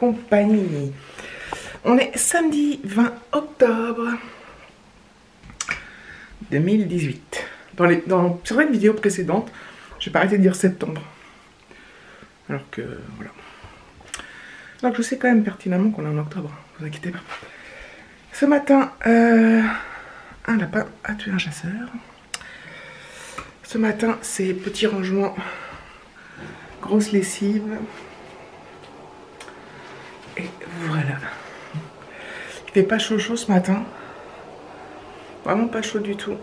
compagnie. On est samedi 20 octobre 2018. Dans certaines vidéos précédentes, j'ai pas arrêté de dire septembre. Alors que, voilà. Donc je sais quand même pertinemment qu'on est en octobre, vous inquiétez pas. Ce matin, un lapin a tué un chasseur. Ce matin, c'est petit rangement, grosse lessive. Et voilà. Il fait pas chaud ce matin. Vraiment pas chaud du tout.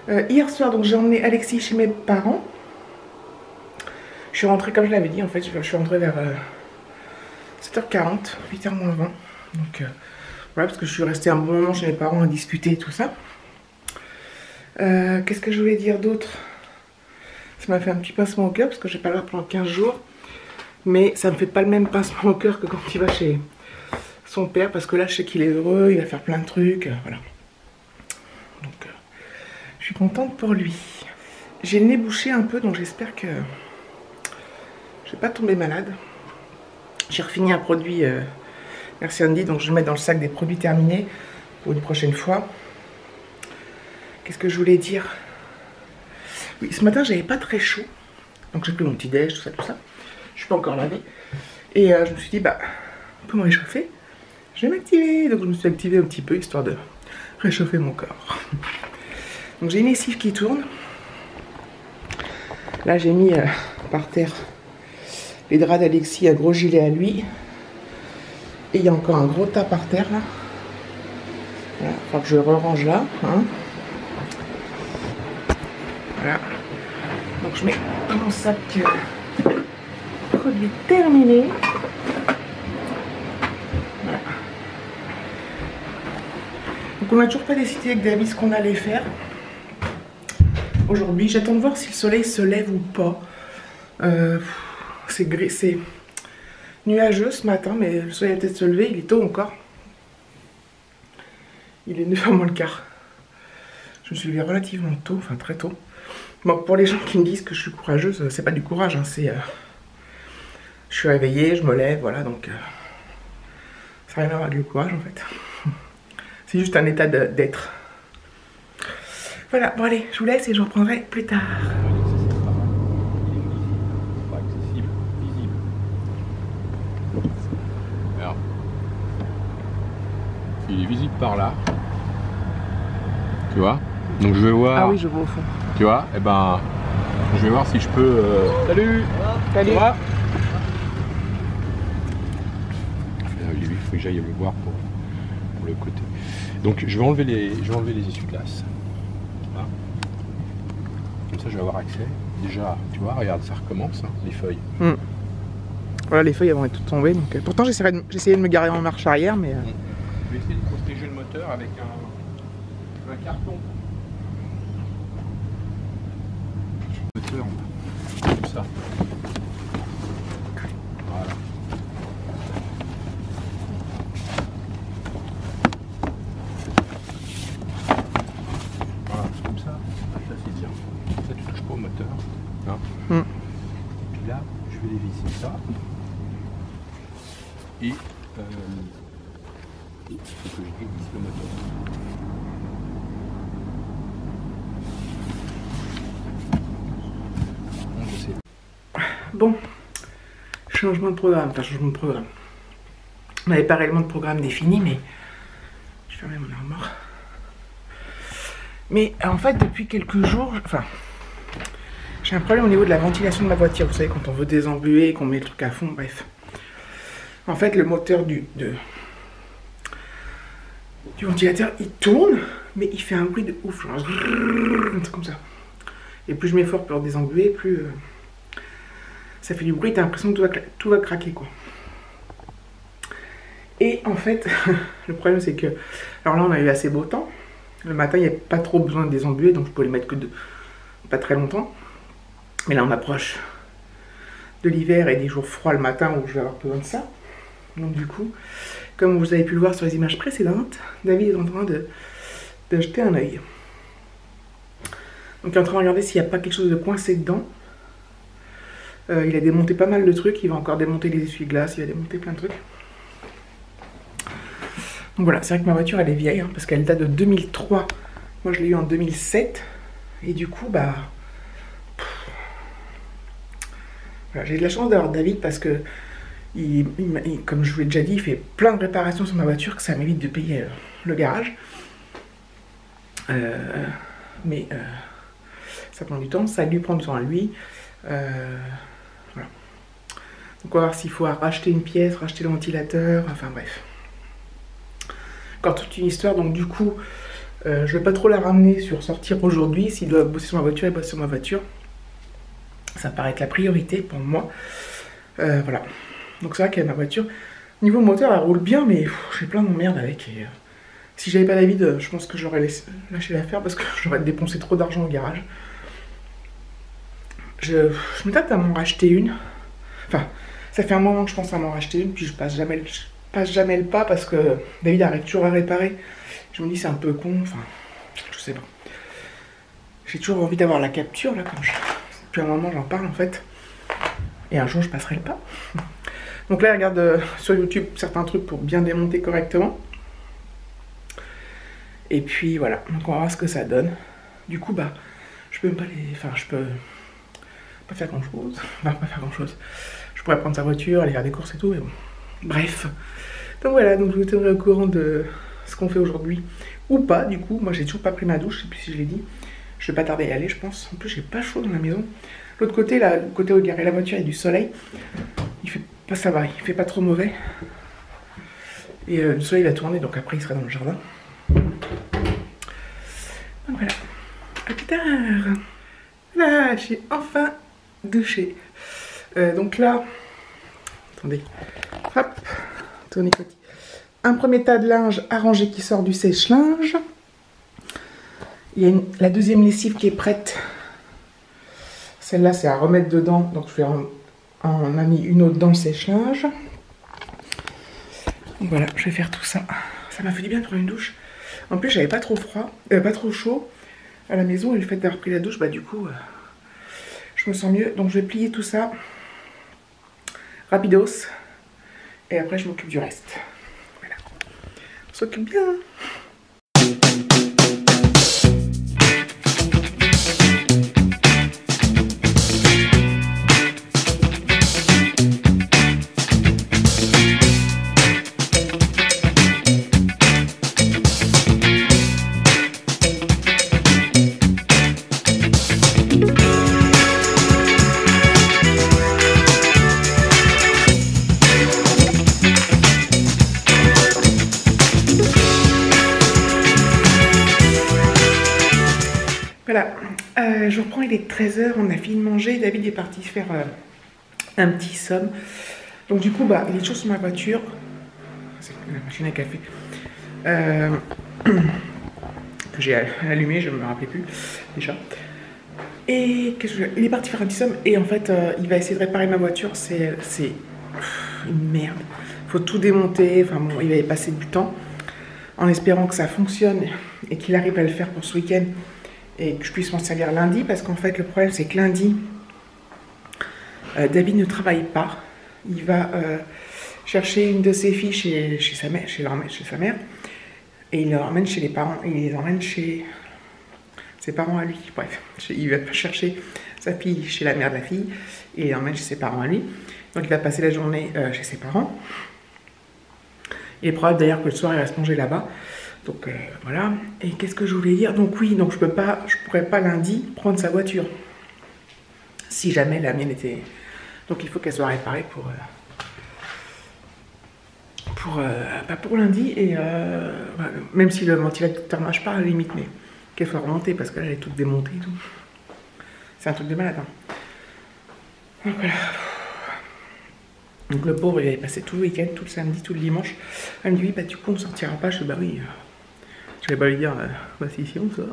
Hier soir, donc j'ai emmené Alexis chez mes parents. Je suis rentrée, comme je l'avais dit, en fait, je suis rentrée vers 7h40, 8h moins 20. Donc voilà, parce que je suis restée un bon moment chez mes parents à discuter et tout ça. Qu'est-ce que je voulais dire d'autre? Ça m'a fait un petit pincement au cœur parce que j'ai pas là pendant 15 jours. Mais ça me fait pas le même pincement au cœur que quand il va chez son père. Parce que là, je sais qu'il est heureux, il va faire plein de trucs. Voilà. Donc, je suis contente pour lui. J'ai le nez bouché un peu, donc j'espère que je vais pas tomber malade. J'ai refini un produit Merci Andy, donc je vais le mettre dans le sac des produits terminés pour une prochaine fois. Qu'est-ce que je voulais dire? Oui, ce matin, j'avais pas très chaud. Donc j'ai pris mon petit déj, tout ça. Je suis pas encore lavée. Et je me suis dit, bah, pour me réchauffer, je vais m'activer. Donc je me suis activée un petit peu, histoire de réchauffer mon corps. Donc j'ai une lessive qui tourne. Là, j'ai mis par terre les draps d'Alexis, un gros gilet à lui. Et il y a encore un gros tas par terre, là. Voilà, il faut que je re-range là. Hein. Voilà. Donc je mets dans mon sac produit terminé. Voilà. Donc on n'a toujours pas décidé avec David ce qu'on allait faire aujourd'hui. J'attends de voir si le soleil se lève ou pas. C'est gris, c'est nuageux ce matin, mais le soleil va peut-être se lever. Il est tôt encore. Il est 9h moins le quart. Je me suis levée relativement tôt, enfin très tôt. Bon, pour les gens qui me disent que je suis courageuse, c'est pas du courage, hein, c'est... je suis réveillée, je me lève, voilà, donc... ça n'a rien à voir avec le courage, en fait. C'est juste un état d'être. Voilà, bon allez, je vous laisse et je reprendrai plus tard. Alors, il est visible par là. Tu vois? Donc je vais voir... Ah oui, je vois au fond. Tu vois? Et ben, je vais voir si je peux... Salut! Salut! Il faut que j'aille le voir pour le côté. Donc je vais enlever les essuie-glaces. Voilà. Comme ça je vais avoir accès. Déjà, tu vois, regarde, ça recommence, hein, les feuilles. Voilà, les feuilles elles vont être toutes tombées. Donc, pourtant j'essayais de me garer en marche arrière, mais... Je vais essayer de protéger le moteur avec un carton. Moteur, comme ça. Voilà. Voilà, comme ça. Ça c'est bien. Ça tu touches pas au moteur. Hein. Et puis là, je vais dévisser ça. Et il faut que je dévisse le moteur. Bon, changement de programme, On n'avait pas réellement de programme défini, mais je fermais mon armoire. Mais en fait, depuis quelques jours, j'ai un problème au niveau de la ventilation de ma voiture. Vous savez, quand on veut désembuer, qu'on met le truc à fond, bref. En fait, le moteur du ventilateur, il tourne, mais il fait un bruit de ouf, genre, un truc comme ça. Et plus je m'efforce pour désembuer, plus... ça fait du bruit, t'as l'impression que tout va craquer, quoi. Et en fait, le problème c'est que... Alors là, on a eu assez beau temps. Le matin, il n'y a pas trop besoin de désembuer, donc je peux les mettre que pas très longtemps. Mais là, on approche de l'hiver et des jours froids le matin où je vais avoir besoin de ça. Donc du coup, comme vous avez pu le voir sur les images précédentes, David est en train de jeter un œil. Donc il est en train de regarder s'il n'y a pas quelque chose de coincé dedans. Il a démonté pas mal de trucs, il va encore démonter les essuie-glaces, il va démonter plein de trucs. Donc voilà, c'est vrai que ma voiture elle est vieille hein, parce qu'elle date de 2003. Moi je l'ai eu en 2007 et du coup bah voilà, j'ai eu de la chance d'avoir David parce que comme je vous l'ai déjà dit, il fait plein de réparations sur ma voiture que ça m'évite de payer le garage. Mais ça prend du temps, ça lui prend du temps à lui. Voilà. Donc on va voir s'il faut racheter une pièce, racheter le ventilateur, enfin bref. Encore toute une histoire, donc du coup, je vais pas trop la ramener sur sortir aujourd'hui. S'il doit bosser sur ma voiture, il bosse sur ma voiture. Ça paraît être la priorité pour moi. Voilà. Donc c'est vrai que ma voiture, niveau moteur, elle roule bien, mais j'ai plein d'emmerdes avec. Et, si j'avais pas David, je pense que j'aurais lâché l'affaire parce que j'aurais dépensé trop d'argent au garage. Je me tâte à m'en racheter une. Enfin, ça fait un moment que je pense à m'en racheter une, puis je passe jamais le pas parce que David arrive toujours à réparer. Je me dis c'est un peu con, enfin, je sais pas. J'ai toujours envie d'avoir la capture là, depuis un moment j'en parle en fait. Et un jour je passerai le pas. Donc là, je regarde sur YouTube certains trucs pour bien démonter correctement. Et puis voilà, donc on va voir ce que ça donne. Du coup, bah, je peux même pas les... Enfin, je peux pas faire grand chose. Enfin, pas faire grand chose. Je pourrais prendre sa voiture, aller faire des courses et tout, mais bon. Bref. Donc voilà, donc je vous tiendrai au courant de ce qu'on fait aujourd'hui. Ou pas, du coup. Moi, j'ai toujours pas pris ma douche, je sais plus si je l'ai dit. Je vais pas tarder à y aller, je pense. En plus, j'ai pas chaud dans la maison. L'autre côté, là, le côté où garer la voiture, il y a du soleil. Il fait pas, ça va, il fait pas trop mauvais. Et le soleil va tourner, donc après, il sera dans le jardin. Donc voilà, à plus tard. Là, j'ai enfin douché. Donc là, attendez, hop, tournez côté. Un premier tas de linge arrangé qui sort du sèche-linge. Il y a la deuxième lessive qui est prête. Celle-là, c'est à remettre dedans. Donc je vais en a mis une autre dans le sèche-linge. Donc voilà, je vais faire tout ça. Ça m'a fait du bien de prendre une douche. En plus, j'avais pas trop froid, pas trop chaud à la maison. Et le fait d'avoir pris la douche, bah du coup, je me sens mieux. Donc je vais plier tout ça rapidos. Et après, je m'occupe du reste. Voilà. On s'occupe bien. Voilà, je reprends, il est 13 h, on a fini de manger, David est parti faire un petit somme. Donc du coup, bah, il est toujours sur ma voiture. C'est la machine à café. Que j'ai allumé, je ne me rappelais plus déjà. Et il est parti faire un petit somme et en fait, il va essayer de réparer ma voiture. C'est une merde. Il faut tout démonter, enfin bon, il va y passer du temps en espérant que ça fonctionne et qu'il arrive à le faire pour ce week-end. Et que je puisse m'en servir lundi, parce qu'en fait le problème c'est que lundi, David ne travaille pas. Il va chercher une de ses filles chez sa mère, et il les emmène chez les parents, il les emmène chez ses parents à lui. Bref, il va chercher sa fille chez la mère de la fille, et il l'emmène chez ses parents à lui. Donc il va passer la journée chez ses parents. Il est probable d'ailleurs que le soir il va se manger là-bas. Donc voilà, et qu'est-ce que je voulais dire? Donc oui, donc je pourrais pas lundi prendre sa voiture. Si jamais la mienne était... Donc il faut qu'elle soit réparée pour lundi, et voilà. Même si le ventilateur ne marche pas à la limite, mais qu'elle soit remontée, parce que là elle est toute démontée et tout. C'est un truc de malade, hein. Donc voilà. Donc le pauvre, il avait passé tout le week-end, tout le samedi, tout le dimanche. Elle me dit, oui, bah du coup on sortira pas. Je dis, bah oui. Je vais pas lui dire, bah si on sort.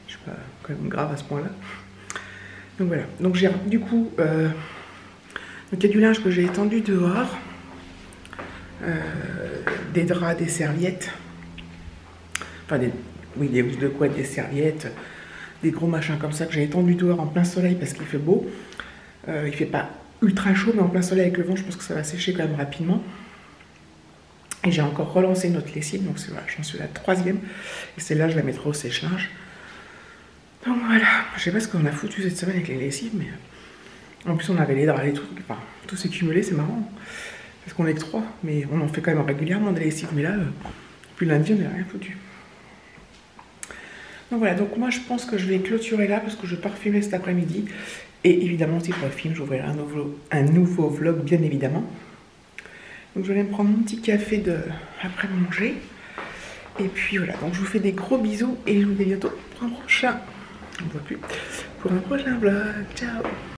Je suis pas quand même grave à ce point-là. Donc voilà. Donc j'ai du coup, donc il y a du linge que j'ai étendu dehors, des draps, des serviettes, enfin des housses de couette, des serviettes, des gros machins comme ça que j'ai étendu dehors en plein soleil parce qu'il fait beau. Il fait pas ultra chaud, mais en plein soleil avec le vent, je pense que ça va sécher quand même rapidement. Et j'ai encore relancé notre lessive, donc voilà, j'en suis à la 3e. Et celle-là, je la mettrai au sèche-linge. Donc voilà, je sais pas ce qu'on a foutu cette semaine avec les lessives, mais en plus on avait les draps, les trucs, enfin tout s'est cumulé, c'est marrant. Parce qu'on est que 3, mais on en fait quand même régulièrement des lessives, mais là, depuis lundi, on n'a rien foutu. Donc voilà, donc moi je pense que je vais clôturer là parce que je pars filmer cet après-midi. Et évidemment, si je refilme, j'ouvrirai un nouveau vlog, bien évidemment. Donc je vais me prendre mon petit café après manger. Et puis voilà, donc je vous fais des gros bisous et je vous dis à bientôt pour un prochain. On ne voit plus. Pour un prochain vlog. Ciao!